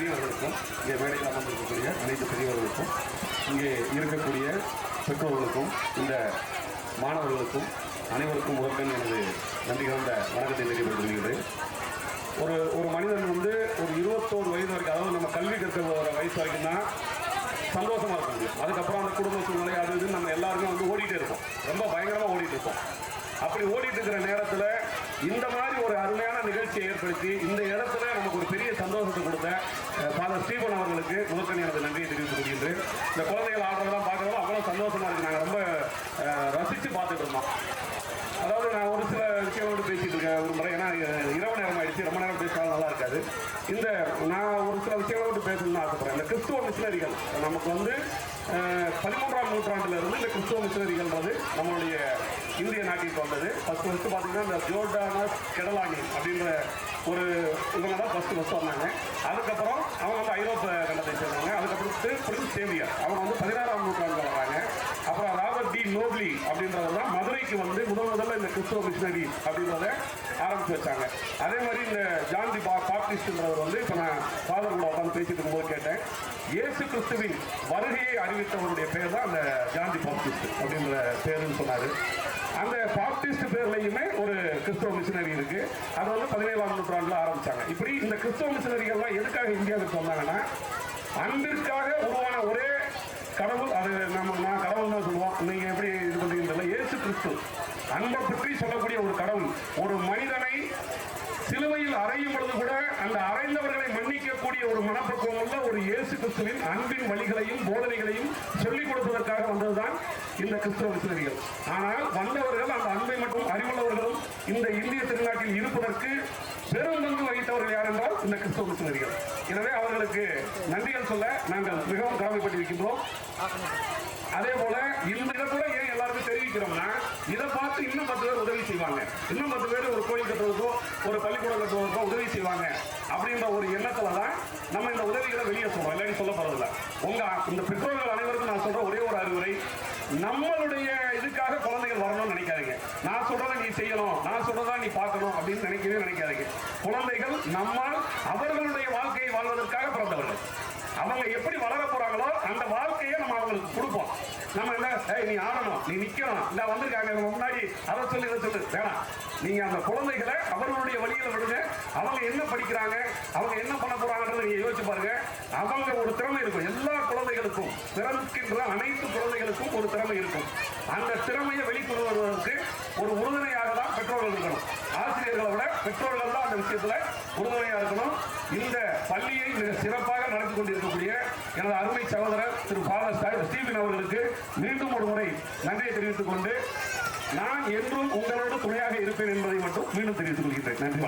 பெரியவர்களுக்கும், இங்கே மேடையில் அமர்ந்திருக்கக்கூடிய அனைத்து பெரியவர்களுக்கும், இங்கே இருக்கக்கூடிய பெற்றோர்களுக்கும், இந்த மாணவர்களுக்கும் அனைவருக்கும் முதற்கண் எனது நன்றி கலந்த வணக்கத்தை தெரியப்படுத்துகிறேன். ஒரு மனிதன் வந்து ஒரு 21 வயது வரைக்கும், அதாவது நம்ம கல்வி கற்க வயசு வரைக்கும் தான் சந்தோஷமாக இருக்க முடியும். அதுக்கப்புறம் அந்த குடும்ப சூழ்நிலை அது இதுன்னு நம்ம எல்லாருமே வந்து ஓடிட்டே இருப்போம், ரொம்ப பயங்கரமாக ஓடிட்டு இருப்போம். அப்படி ஓடிட்டு இருக்கிற நேரத்தில் இந்த மாதிரி ஒரு அருமையான நிகழ்ச்சியை ஏற்படுத்தி இந்த இடத்துல நமக்கு ஒரு பெரிய சந்தோஷத்தை கொடுத்த ஃபாதர் ஸ்டீபன் அவர்களுக்கு முதற்கண் எனது நன்றியை தெரிவித்துக் கொள்கின்றேன். இந்த குழந்தைகள் ஆடுறதெல்லாம் பார்க்கறதும் அவ்வளோ சந்தோஷமாக இருக்குது. நாங்கள் ரொம்ப ரசித்து பார்த்துட்டு இருந்தோம். அதாவது நான் ஒரு சில விஷயங்களோடு பேசிட்டு இருக்கேன் ஒரு முறை, ஏன்னா இரவு நேரம் ஆயிடுச்சு, ரொம்ப நேரம் பேசினாலும் நல்லா இருக்காது. நான் ஒரு சில விஷயங்களோடு பேசணும்னு ஆசைப்படுறேன். இந்த கிறிஸ்துவ மிஷனரிகள் நமக்கு வந்து 13ஆம் நூற்றாண்டுல இருந்து இந்த கிறிஸ்துவ மிஷனரிகள்ன்றது நம்மளுடைய இந்திய நாட்டிற்கு வந்தது. ஃபர்ஸ்ட் பார்த்தீங்கன்னா இந்த ஜோர்டானஸ் கெடலானி அப்படின்ற ஒரு இவங்க தான் ஃபர்ஸ்ட் வந்தாங்க. அதுக்கப்புறம் அவங்க வந்து ஐரோப்பிய கண்டத்தை சேர்ந்தாங்க. அதுக்கப்புறம் பிரின்ஸ் சேவியர் அவங்க வந்து 16ஆம் நூற்றாண்டில் வராங்க. அப்புறம் ராபர்ட் டி நோப்லி அப்படின்றவர் தான் மதுரைக்கு வந்து முதல்ல இந்த கிறிஸ்துவ மிஷனரி அப்படின்றத ஆரம்பித்து வச்சாங்க. அதே மாதிரி இந்த ஜான் தி பாப்டிஸ்ட்ன்றவர் வந்து இப்போ நான் ஃபாதர் கூட உட்காந்து பேசிட்டு இருக்கும்போது கேட்டேன், இயேசு கிறிஸ்துவின் வருகையை அறிவித்தவருடைய பேர் தான் அந்த ஜான் தி பாப்டிஸ்ட் அப்படின்ற பேருன்னு சொன்னார். அந்த பாப்டிஸ்ட் பேர்லையுமே ஒரு கிறிஸ்துவ மிஷனரி இருக்கு. அது வந்து 17ஆம் நூற்றாண்டில் ஆரம்பிச்சாங்க. இப்படி இந்த கிறிஸ்துவ மிஷனரிகள்லாம் எதுக்காக இந்தியாவுக்கு வந்தாங்கன்னா, அன்பிற்காக உருவான ஒரே கடவுள், அது நான் கடவுள் தான் சொல்லுவோம். நீங்க எப்படி இது பண்றீங்கன்னு இயேசு கிறிஸ்து அன்பை பற்றி சொல்லக்கூடிய ஒரு கடவுள். ஒரு மனிதனை சிலுவையில் அறையும் பொழுது கூட அந்த அறைந்தவர்களை மன்னிக்கக்கூடிய ஒரு மனப்பக்குவம் உள்ள ஒரு இயேசு கிறிஸ்துவின் அன்பின் வழிகளையும் போதனைகளையும் சொல்லிக் கொடுப்பதற்காக வந்ததுதான் இந்த கிறிஸ்துவ மிஷனரிகள். ஆனால் வந்தவர்கள் அந்த அன்பை மற்றும் அறிவுள்ளவர்களும் இந்த இந்திய திருநாட்டில் இருப்பதற்கு பெரும் பங்கு வகித்தவர்கள் யார் என்றால் இந்த கிறிஸ்துவ மிஷனரிகள். எனவே அவர்களுக்கு நன்றிகள் சொல்ல நாங்கள் மிகவும் கடமைப்பட்டிருக்கின்றோம். அதே போல இந்த கூட ஏன் எல்லாருக்கும் தெரிவிக்கிறோம்னா, இதை பார்த்து இன்னும் 10 பேர் உதவி செய்வாங்க, இன்னும் 10 பேர் ஒரு கோயில் கட்டுவதற்கோ ஒரு பள்ளிக்கூடம் கட்டுவதற்கோ உதவி செய்வாங்க அப்படின்ற ஒரு எண்ணத்துல தான் நம்ம இந்த உதவிகளை வெளியே சொல்றோம். எல்லாரும் சொல்ல போறதில்லை. இந்த பெற்றோர்கள் அனைவருக்கும் நான் சொல்ற ஒரே ஒரு அறிவுரை, நம்மளுடைய இதுக்காக குழந்தைகள் வரணும்னு நினைக்காதீங்க. நான் சொல்றதை நீ செய்யணும், நான் சொல்றதா நீ பார்க்கணும் அப்படின்னு நினைக்காதீங்க. குழந்தைகள் நம்மால் அவர்களுடைய வாழ்க்கையை வாழ்வதற்காக பிறந்தவர்கள். அவங்க எப்படி வளர போறாங்களோ அந்த வாழ்க்கையை நம்ம அவங்களுக்கு கொடுப்போம். நம்ம என்ன, நீ ஆடணும், நீ நிக்கணும், இந்த வந்திருக்காங்க முன்னாடி அதை சொல்லி இதை சொல்லு வேணாம். நீங்க அந்த குழந்தைகளை அவர்களுடைய வழியில விடுங்க. அவங்க என்ன படிக்கிறாங்க, அவங்க என்ன பண்ண போறாங்கன்றதை நீங்க யோசிச்சு பாருங்க. அவங்க ஒரு திறமை இருக்கும். எல்லா குழந்தைகளுக்கும், பிறக்கின்ற அனைத்து குழந்தைகளுக்கும் ஒரு திறமை இருக்கும். அந்த திறமையை வெளிக்கொண்டு வருவதற்கு ஒரு உறுதுணையாக தான் பெற்றோர்கள் இருக்கணும். ஆசிரியர்களை விட பெற்றோர்கள் தான் அந்த விஷயத்துல உறுதுணையாக இருக்கணும். இந்த பள்ளியை மிக சிறப்பாக நடத்தி கொண்டிருக்கக்கூடிய எனது அருமை சகோதரர் திரு ஃபாதர் ஸ்டீபன் அவர்களுக்கு மீண்டும் ஒரு முறை நன்றியை தெரிவித்துக் கொண்டு, நான் என்றும் உங்களோடு துணையாக இருப்பேன் என்பதை மட்டும் மீண்டும் தெரிவித்துக் கொள்கிறேன். நன்றி.